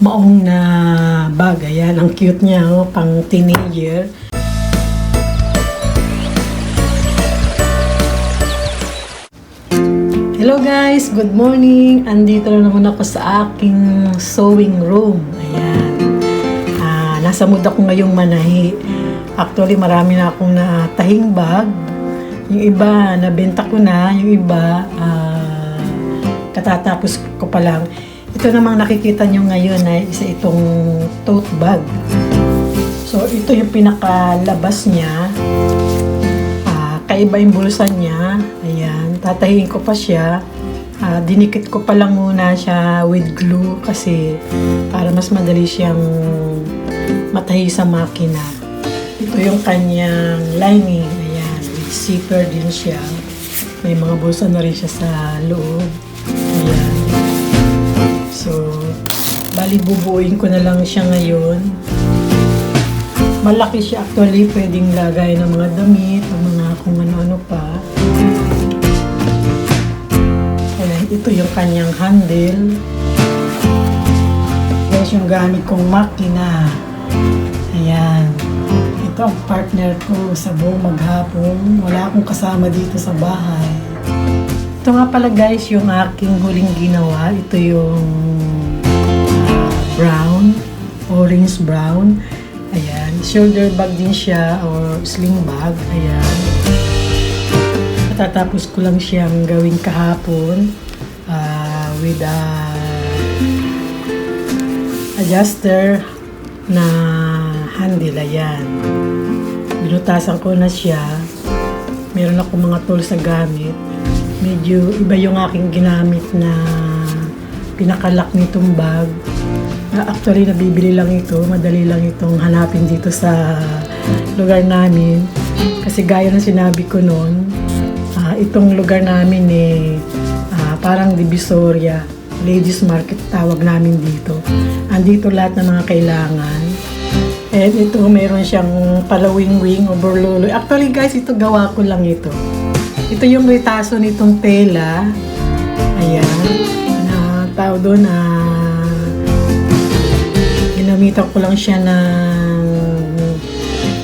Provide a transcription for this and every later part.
maong na bag. Ayan, ang cute niya, oh, pang teenager. Hello guys, good morning. Andito na naman ako sa aking sewing room. Ayan. Nasa mood ako ngayong manahi. Actually, marami na akong natahing bag. Yung iba, nabenta ko na. Yung iba, katatapos ko pa lang. Ito namang nakikita nyo ngayon ay isa itong tote bag. So, ito yung pinakalabas niya. Kaiba yung bulsa niya. Ayan, tatahiin ko pa siya. Dinikit ko pa lang muna siya with glue kasi para mas madali siyang matahi sa makina. Ito yung kanyang lining. Ayan, with zipper din siya. May mga bulsa na rin siya sa loob. Ayan. So, bali bubuuin ko na lang siya ngayon. Malaki siya actually, pwedeng lagay ng mga damit, ng mga kung ano-ano pa. Ayan, ito yung kanyang handle. Yes, yung gamit kong makina. Ayan. Ito ang partner ko sa buong maghapon. Wala akong kasama dito sa bahay. Ito nga pala guys, yung aking huling ginawa. Ito yung brown, orange brown. Ayan, shoulder bag din siya or sling bag. Ayan. Matatapos ko lang siyang gawin kahapon with adjuster na handle. Ayan. Binutasan ko na siya. Meron ako mga tools na gamit. Medyo iba yung aking ginamit na pinakalak nitong bag. Actually, nabibili lang ito. Madali lang itong hanapin dito sa lugar namin. Kasi gaya ng sinabi ko noon, itong lugar namin parang Divisoria. Ladies Market tawag namin dito. Andito lahat ng mga kailangan. And ito, meron siyang palawing-wing o borloloy. Actually guys, ito gawa ko lang ito. Ito yung retaso nitong tela. Ayan. Na tawag doon ginamitan ko lang siya ng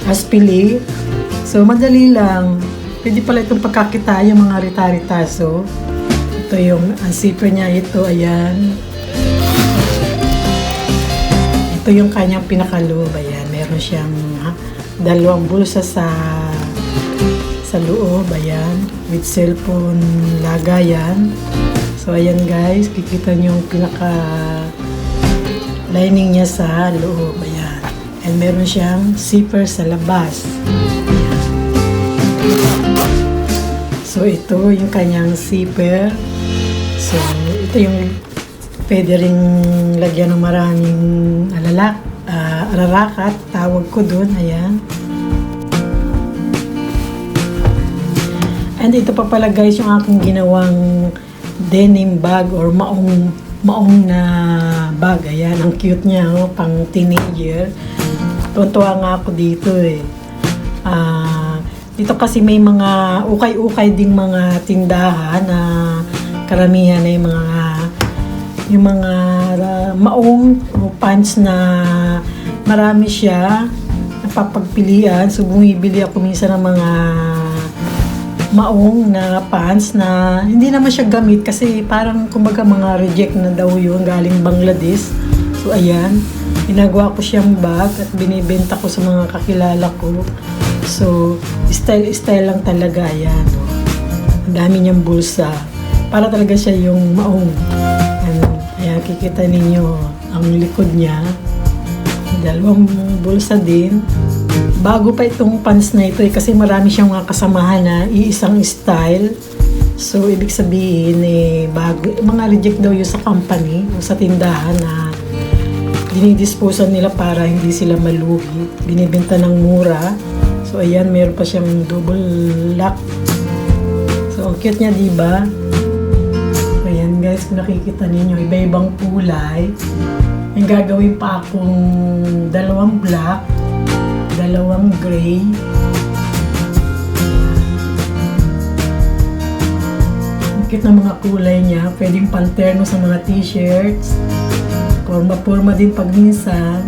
aspili. So, madali lang. Pwede pala itong pagkakita yung mga rita-ritaso. Ito yung zipper niya. Ito, ayan. Ito yung kanyang pinakaloob. Ayan, meron siyang dalawang bulsa sa loob. Ayan, with cellphone lagayan. So, ayan guys, kikita nyo yung pinaka lining niya sa loob. Ayan. And meron siyang zipper sa labas. So, ito yung kanyang zipper. So, ito yung pwede ring lagyan ng maraming ararakat. Tawag ko dun. Ayan. And ito pa pala guys yung aking ginawang denim bag or maong na bag. Ayan, ang cute niya, oh, pang teenager. Tuntua nga ako dito eh. Dito kasi may mga ukay-ukay ding mga tindahan na karamihan na yung mga maong o pants na marami siya napapagpilian. So bumibili ako minsan ng mga maong na pants na hindi naman siya gamit kasi parang kumbaga mga reject na daw yun galing Bangladesh. So ayan, ginagawa ko siyang bag at binibenta ko sa mga kakilala ko. So style lang talaga. Ayan, ang dami niyang bulsa para talaga siya yung maong. Ayan, kikita ninyo ang likod niya, dalawang bulsa din. Bago pa itong pants na ito kasi marami siyang mga kasamahan na iisang style. So, ibig sabihin bago. Mga reject daw yun sa company o sa tindahan na dinidisposan nila para hindi sila malugi. Binibenta ng mura. So, ayan, meron pa siyang double lock. So, ang cute niya, diba? So, ayan guys, kung nakikita ninyo, iba-ibang kulay. May gagawin pa akong dalawang black, dalawang gray. Ang cute na mga kulay niya. Pwedeng panterno sa mga t-shirts. Forma-forma din pag minsan.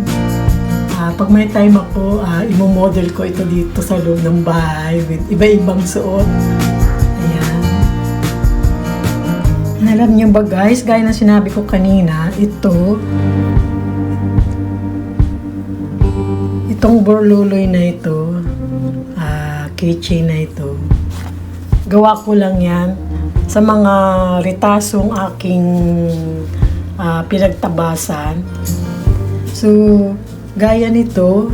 Pag may time ako, imo-model ko ito dito sa loob ng bahay with iba-ibang suot. Ayan. Alam niyo ba guys, gaya na sinabi ko kanina, itong borluloy na ito, keychain na ito, gawa ko lang yan sa mga retasong aking pinagtabasan. So, gaya nito,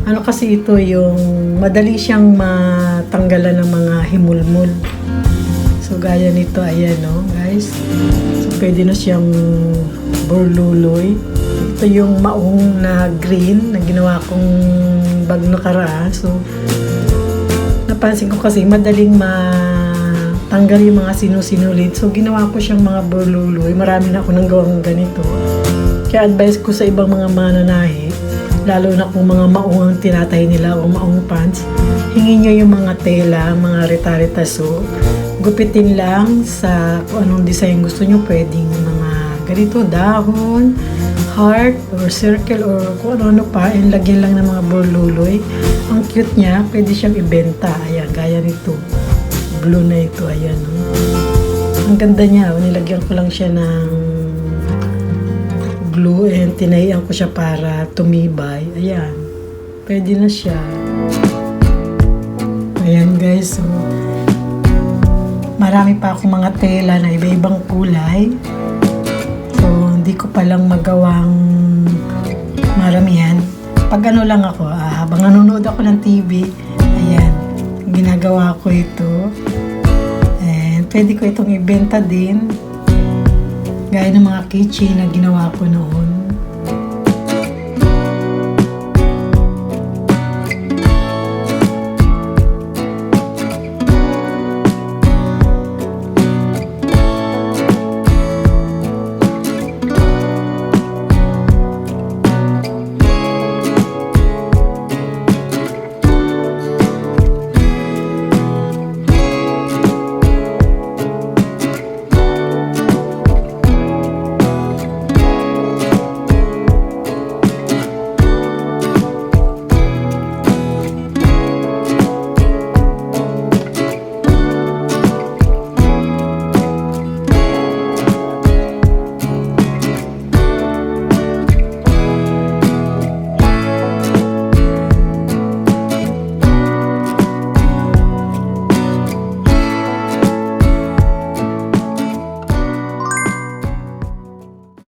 ano kasi ito, yung madali siyang matanggalan ng mga himulmul. So, gaya nito, ayan no, guys. So, pwede na siyang borluloy. Ito yung maong na green na ginawa kong bag nakaraan. So, napansin ko kasi madaling matanggal yung mga sinusinulid. So, ginawa ko siyang mga borluloy. Marami na ako nang gawang ganito. Kaya advice ko sa ibang mga mananahi, lalo na kung mga maong ang tinatay nila o maong pants, hingin nyo yung mga tela, mga reta-reta. So, gupitin lang sa kung anong design gusto nyo. Pwedeng mga ganito, dahon, heart, or circle, or kung ano-ano pa, and lagyan lang ng mga borluloy. Ang cute niya, pwede siyang ibenta. Ayan, gaya nito. Blue na ito, ayan. Ang ganda niya, nilagyan ko lang siya ng glue and tinaian ko siya para tumibay. Ayan, pwede na siya. Ayan guys, so marami pa akong mga tela na iba-ibang kulay. So, hindi ko palang magawang maramihan. Pag ano lang ako, habang nanonood ako ng TV, ayan, ginagawa ko ito. And pwede ko itong ibenta din. Gaya ng mga keychain na ginawa ko noon.